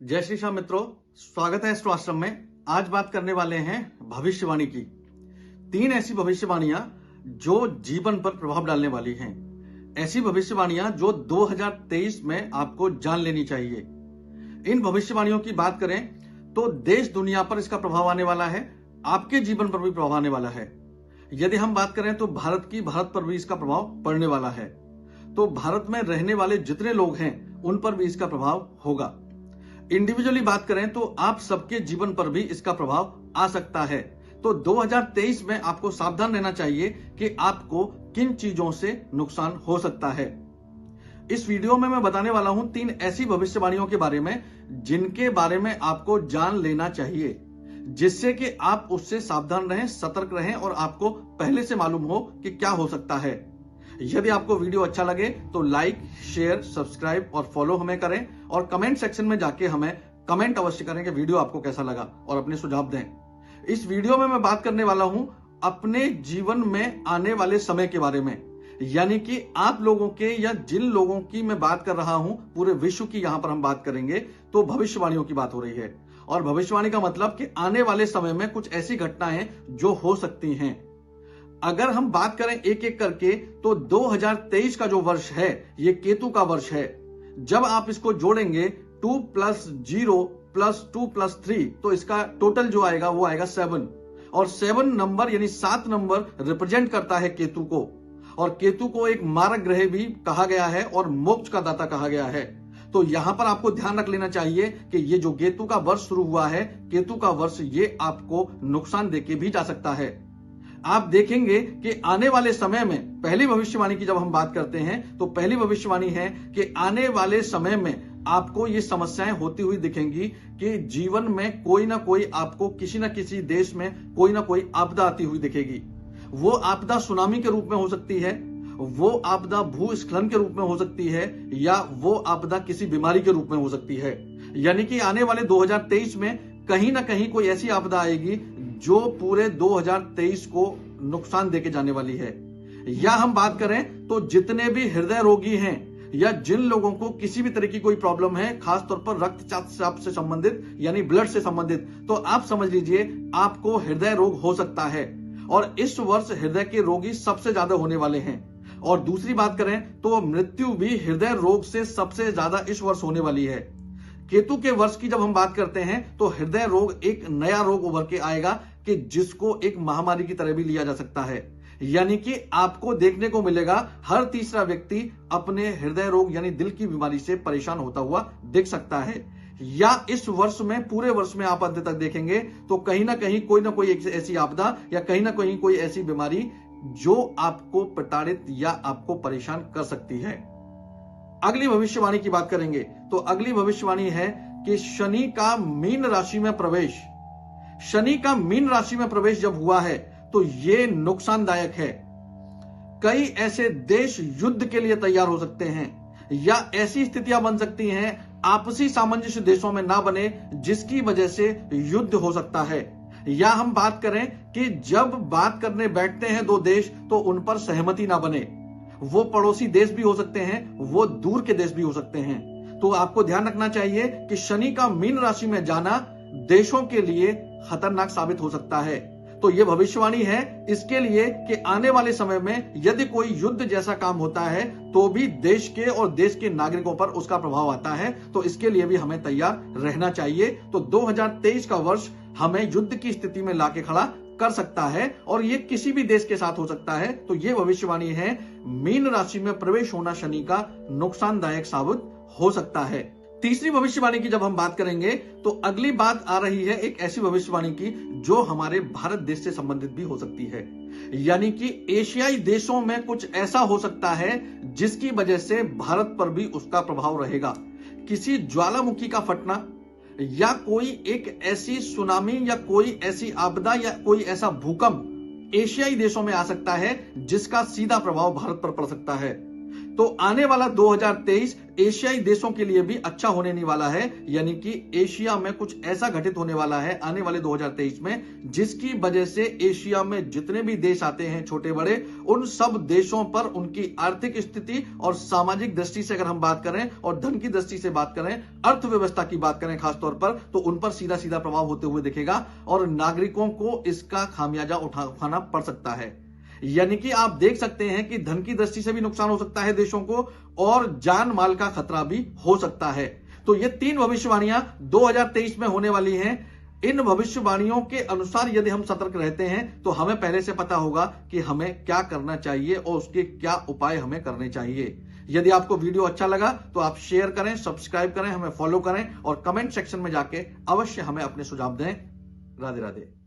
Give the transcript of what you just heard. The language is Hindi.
जय श्री श्याम मित्रों, स्वागत है एस्ट्रो आश्रम में। आज बात करने वाले हैं भविष्यवाणी की। 3 ऐसी भविष्यवाणियां जो जीवन पर प्रभाव डालने वाली हैं। ऐसी भविष्यवाणियां जो 2023 में आपको जान लेनी चाहिए। इन भविष्यवाणियों की बात करें तो देश दुनिया पर इसका प्रभाव आने वाला है, आपके जीवन पर भी प्रभाव आने वाला है। यदि हम बात करें तो भारत पर भी इसका प्रभाव पड़ने वाला है। तो भारत में रहने वाले जितने लोग हैं उन पर भी इसका प्रभाव होगा। इंडिविजुअली बात करें तो आप सबके जीवन पर भी इसका प्रभाव आ सकता है। तो 2023 में आपको सावधान रहना चाहिए कि आपको किन चीजों से नुकसान हो सकता है। इस वीडियो में मैं बताने वाला हूं 3 ऐसी भविष्यवाणियों के बारे में जिनके बारे में आपको जान लेना चाहिए, जिससे कि आप उससे सावधान रहें, सतर्क रहें और आपको पहले से मालूम हो कि क्या हो सकता है। यदि आपको वीडियो अच्छा लगे तो लाइक, शेयर, सब्सक्राइब और फॉलो हमें करें और कमेंट सेक्शन में जाके हमें कमेंट अवश्य करें कि वीडियो आपको कैसा लगा और अपने सुझाव दें। इस वीडियो में मैं बात करने वाला हूं अपने जीवन में आने वाले समय के बारे में, यानी कि आप लोगों के या जिन लोगों की मैं बात कर रहा हूं, पूरे विश्व की यहां पर हम बात करेंगे तो भविष्यवाणियों की बात हो रही है। और भविष्यवाणी का मतलब कि आने वाले समय में कुछ ऐसी घटनाएं जो हो सकती हैं। अगर हम बात करें एक एक करके तो 2023 का जो वर्ष है ये केतु का वर्ष है। जब आप इसको जोड़ेंगे 2 + 0 + 2 + 3 तो इसका टोटल जो आएगा वो आएगा 7। और 7 नंबर यानी 7 नंबर रिप्रेजेंट करता है केतु को। और केतु को एक मारक ग्रह भी कहा गया है और मोक्ष का दाता कहा गया है। तो यहां पर आपको ध्यान रख लेना चाहिए कि ये जो केतु का वर्ष शुरू हुआ है, केतु का वर्ष, ये आपको नुकसान देके भी जा सकता है। आप देखेंगे कि आने वाले समय में, पहली भविष्यवाणी की जब हम बात करते हैं तो पहली भविष्यवाणी है कि आने वाले समय में आपको ये समस्याएं होती हुई दिखेंगी कि जीवन में कोई ना कोई आपको किसी ना किसी देश में कोई ना कोई आपदा आती हुई दिखेगी। वो आपदा सुनामी के रूप में हो सकती है, वो आपदा भूस्खलन के रूप में हो सकती है, या वो आपदा किसी बीमारी के रूप में हो सकती है। यानी कि आने वाले 2023 में कहीं ना कहीं कोई ऐसी आपदा आएगी जो पूरे 2023 को नुकसान देके जाने वाली है। या हम बात करें तो जितने भी हृदय रोगी हैं या जिन लोगों को किसी भी तरह की कोई प्रॉब्लम है, खासतौर पर रक्तचाप से संबंधित यानी ब्लड से संबंधित, तो आप समझ लीजिए आपको हृदय रोग हो सकता है। और इस वर्ष हृदय के रोगी सबसे ज्यादा होने वाले हैं। और दूसरी बात करें तो मृत्यु भी हृदय रोग से सबसे ज्यादा इस वर्ष होने वाली है। केतु के वर्ष की जब हम बात करते हैं तो हृदय रोग एक नया रोग उभर के आएगा कि जिसको एक महामारी की तरह भी लिया जा सकता है। यानी कि आपको देखने को मिलेगा हर तीसरा व्यक्ति अपने हृदय रोग यानी दिल की बीमारी से परेशान होता हुआ दिख सकता है। या इस वर्ष में, पूरे वर्ष में आप अंत तक देखेंगे तो कहीं ना कहीं कोई एक ऐसी आपदा या कहीं ना कहीं कोई ऐसी बीमारी जो आपको प्रताड़ित या आपको परेशान कर सकती है। अगली भविष्यवाणी की बात करेंगे तो अगली भविष्यवाणी है कि शनि का मीन राशि में प्रवेश। शनि का मीन राशि में प्रवेश जब हुआ है तो यह नुकसानदायक है। कई ऐसे देश युद्ध के लिए तैयार हो सकते हैं या ऐसी स्थितियां बन सकती हैं आपसी सामंजस्य देशों में ना बने, जिसकी वजह से युद्ध हो सकता है। या हम बात करें कि जब बात करने बैठते हैं 2 देश तो उन पर सहमति ना बने। वो पड़ोसी देश भी हो सकते हैं, वो दूर के देश भी हो सकते हैं। तो आपको ध्यान रखना चाहिए कि शनि का मीन राशि में जाना देशों के लिए खतरनाक साबित हो सकता है। तो ये भविष्यवाणी है इसके लिए कि आने वाले समय में यदि कोई युद्ध जैसा काम होता है तो भी देश के और देश के नागरिकों पर उसका प्रभाव आता है। तो इसके लिए भी हमें तैयार रहना चाहिए। तो 2023 का वर्ष हमें युद्ध की स्थिति में लाके खड़ा कर सकता है और ये किसी भी देश के साथ हो सकता है। तो ये भविष्यवाणी है, मीन राशि में प्रवेश होना शनि का नुकसानदायक साबित हो सकता है। तीसरी भविष्यवाणी की जब हम बात करेंगे तो अगली बात आ रही है एक ऐसी भविष्यवाणी की जो हमारे भारत देश से संबंधित भी हो सकती है। यानी कि एशियाई देशों में कुछ ऐसा हो सकता है जिसकी वजह से भारत पर भी उसका प्रभाव रहेगा। किसी ज्वालामुखी का फटना या कोई एक ऐसी सुनामी या कोई ऐसी आपदा या कोई ऐसा भूकंप एशियाई देशों में आ सकता है जिसका सीधा प्रभाव भारत पर पड़ सकता है। तो आने वाला 2023 एशियाई देशों के लिए भी अच्छा होने नहीं वाला है, यानी कि एशिया में कुछ ऐसा घटित होने वाला है आने वाले 2023 में, जिसकी वजह से एशिया में जितने भी देश आते हैं छोटे बड़े, उन सब देशों पर उनकी आर्थिक स्थिति और सामाजिक दृष्टि से अगर हम बात करें और धन की दृष्टि से बात करें, अर्थव्यवस्था की बात करें खासतौर पर, तो उन पर सीधा सीधा प्रभाव होते हुए दिखेगा और नागरिकों को इसका खामियाजा उठाना पड़ सकता है। यानी कि आप देख सकते हैं कि धन की दृष्टि से भी नुकसान हो सकता है देशों को और जान माल का खतरा भी हो सकता है। तो ये 3 भविष्यवाणियां 2023 में होने वाली हैं। इन भविष्यवाणियों के अनुसार यदि हम सतर्क रहते हैं तो हमें पहले से पता होगा कि हमें क्या करना चाहिए और उसके क्या उपाय हमें करने चाहिए। यदि आपको वीडियो अच्छा लगा तो आप शेयर करें, सब्सक्राइब करें, हमें फॉलो करें और कमेंट सेक्शन में जाके अवश्य हमें अपने सुझाव दें। राधे राधे।